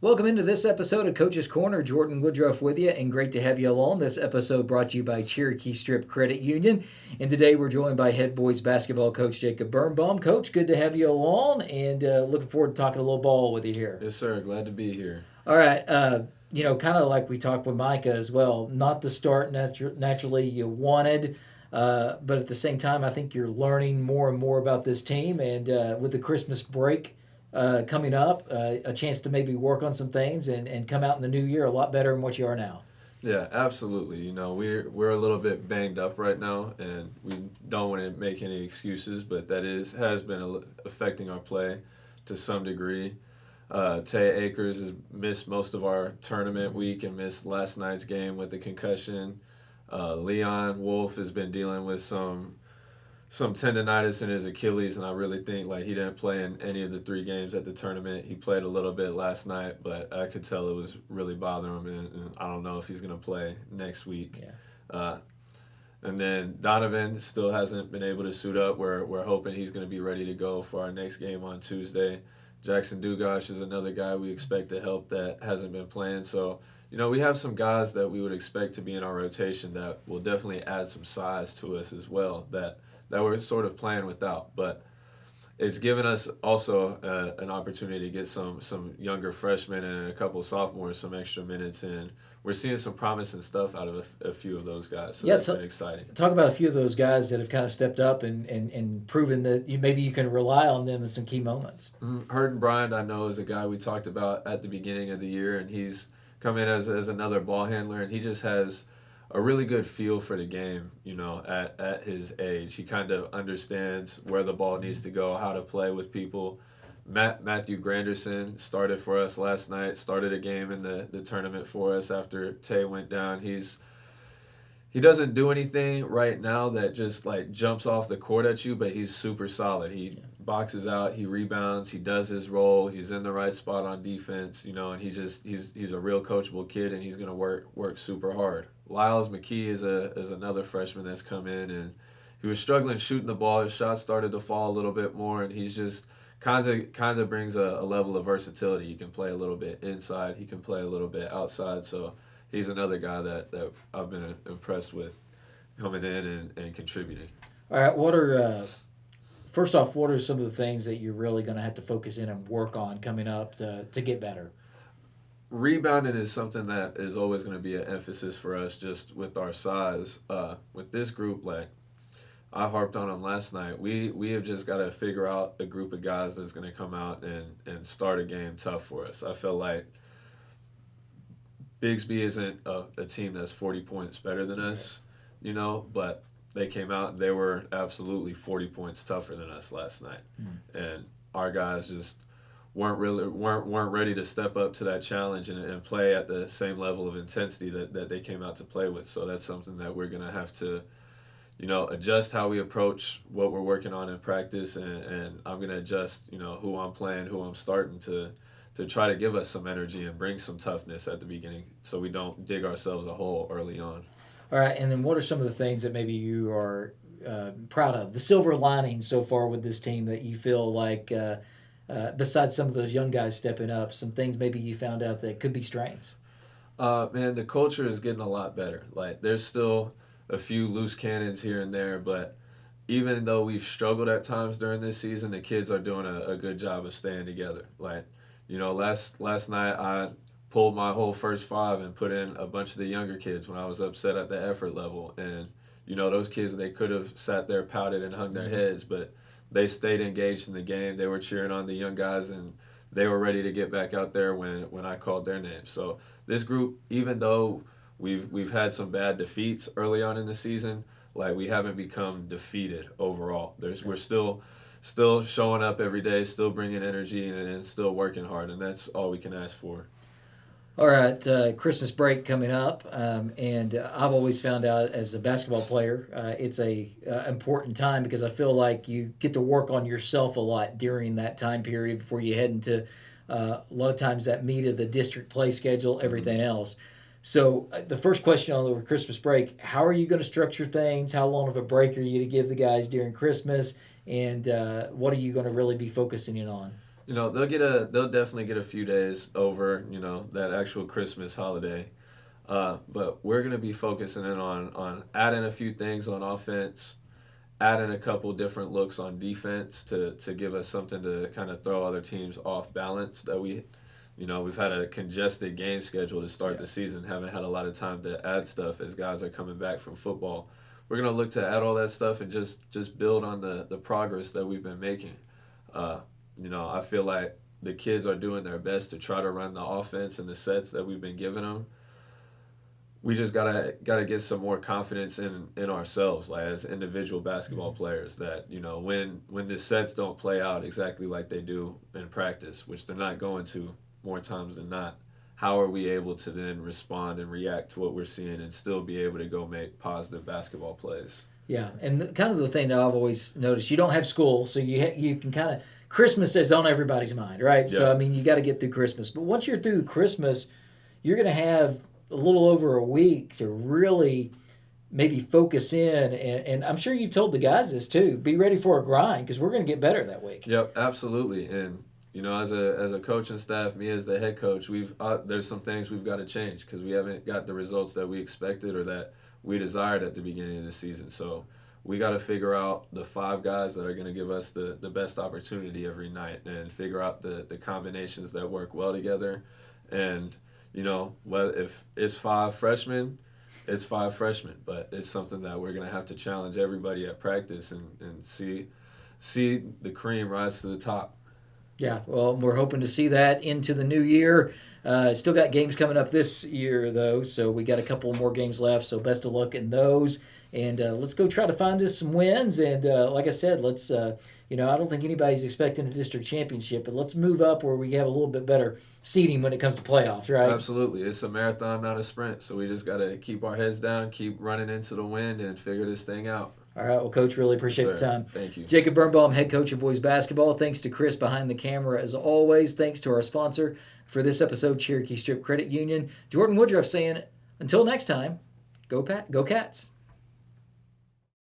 Welcome into this episode of Coach's Corner. Jordan Woodruff with you, and great to have you along. This episode brought to you by Cherokee Strip Credit Union. And today we're joined by head boys basketball coach Jacob Birnbaum. Coach, good to have you along, and looking forward to talking a little ball with you here. Yes, sir. Glad to be here. All right. Kind of like we talked with Micah as well, not the start naturally you wanted, but at the same time, I think you're learning more and more about this team. And with the Christmas break coming up, a chance to maybe work on some things and come out in the new year a lot better than what you are now. Yeah, absolutely. We're a little bit banged up right now, and we don't want to make any excuses, but has been affecting our play to some degree. Tay Akers has missed most of our tournament week and missed last night's game with the concussion. Leon Wolf has been dealing with some tendonitis in his Achilles, and I really think he didn't play in any of the 3 games at the tournament. He played a little bit last night, but I could tell it was really bothering him, and I don't know if he's going to play next week. Yeah. And then Donovan still hasn't been able to suit up. We're hoping he's going to be ready to go for our next game on Tuesday. Jackson Dugash is another guy we expect to help that hasn't been playing. So, we have some guys that we would expect to be in our rotation that will definitely add some size to us as well that we're sort of playing without. But it's given us also an opportunity to get some younger freshmen and a couple of sophomores some extra minutes, and we're seeing some promising stuff out of a few of those guys. So that's been exciting. Talk about a few of those guys that have kind of stepped up and proven that maybe you can rely on them in some key moments. Hurton Bryant, I know, is a guy we talked about at the beginning of the year, and he's come in as another ball handler, and he just has a really good feel for the game, at his age. He kind of understands where the ball needs to go, how to play with people. Matthew Granderson started for us last night, started a game in the tournament for us after Tay went down. He doesn't do anything right now that just jumps off the court at you, but he's super solid. He boxes out, he rebounds, he does his role, he's in the right spot on defense, and he's a real coachable kid, and he's gonna work super hard. Lyles McKee is another freshman that's come in, and he was struggling shooting the ball. His shots started to fall a little bit more, and he's just kind of brings a level of versatility. He can play a little bit inside, he can play a little bit outside, so he's another guy that I've been impressed with coming in and contributing. All right, first off, what are some of the things that you're really going to have to focus in and work on coming up to get better? Rebounding is something that is always going to be an emphasis for us just with our size. With this group, I harped on them last night, we have just got to figure out a group of guys that's going to come out and start a game tough for us. I feel like Bigsby isn't a team that's 40 points better than us, but they came out and they were absolutely 40 points tougher than us last night. And our guys just weren't ready to step up to that challenge and play at the same level of intensity that they came out to play with. So that's something that we're going to have to, adjust how we approach what we're working on in practice, and I'm going to adjust, who I'm playing, who I'm starting to try to give us some energy and bring some toughness at the beginning so we don't dig ourselves a hole early on. All right, and then what are some of the things that maybe you are proud of, the silver lining so far with this team that you feel like, besides some of those young guys stepping up, some things maybe you found out that could be strengths? Man, the culture is getting a lot better. There's still a few loose cannons here and there, but even though we've struggled at times during this season, the kids are doing a good job of staying together. Last night I pulled my whole first 5 and put in a bunch of the younger kids when I was upset at the effort level. And, those kids, they could have sat there, pouted, and hung their heads, but they stayed engaged in the game. They were cheering on the young guys, and they were ready to get back out there when I called their name. So this group, even though we've had some bad defeats early on in the season, we haven't become defeated overall. We're still showing up every day, still bringing energy, and still working hard, and that's all we can ask for. All right, Christmas break coming up, and I've always found out as a basketball player, it's a important time because I feel like you get to work on yourself a lot during that time period before you head into a lot of times that meat of the district play schedule, everything else. So the first question on the Christmas break, how are you going to structure things? How long of a break are you to give the guys during Christmas? And what are you going to really be focusing in on? They'll definitely get a few days over, that actual Christmas holiday. But we're gonna be focusing in on adding a few things on offense, adding a couple different looks on defense to give us something to kind of throw other teams off balance. We've had a congested game schedule to start the season, haven't had a lot of time to add stuff as guys are coming back from football. We're gonna look to add all that stuff and just build on the progress that we've been making. Uh, I feel like the kids are doing their best to try to run the offense and the sets that we've been giving them. We just gotta get some more confidence in ourselves, like as individual basketball players. That when the sets don't play out exactly like they do in practice, which they're not going to more times than not. How are we able to then respond and react to what we're seeing and still be able to go make positive basketball plays? Yeah, and kind of the thing that I've always noticed, you don't have school, so you can kind of Christmas is on everybody's mind, right? Yeah. So I mean, you got to get through Christmas, but once you're through Christmas, you're going to have a little over a week to really maybe focus in, and I'm sure you've told the guys this too. Be ready for a grind because we're going to get better that week. Yep, absolutely. And as a coaching staff, me as the head coach, there's some things we've got to change because we haven't got the results that we expected or that we desired at the beginning of the season. So we got to figure out the 5 guys that are going to give us the best opportunity every night and figure out the combinations that work well together. And, if it's 5 freshmen, it's 5 freshmen. But it's something that we're going to have to challenge everybody at practice and see the cream rise to the top. Yeah, well, we're hoping to see that into the new year. Still got games coming up this year, though, so we got a couple more games left, so best of luck in those. And let's go try to find us some wins. And like I said, let's, I don't think anybody's expecting a district championship, but let's move up where we have a little bit better seeding when it comes to playoffs, right? Absolutely. It's a marathon, not a sprint, so we just got to keep our heads down, keep running into the wind, and figure this thing out. All right, well, Coach, really appreciate the time. Thank you. Jacob Birnbaum, head coach of boys basketball. Thanks to Chris behind the camera as always. Thanks to our sponsor for this episode, Cherokee Strip Credit Union. Jordan Woodruff saying, until next time, go Cats.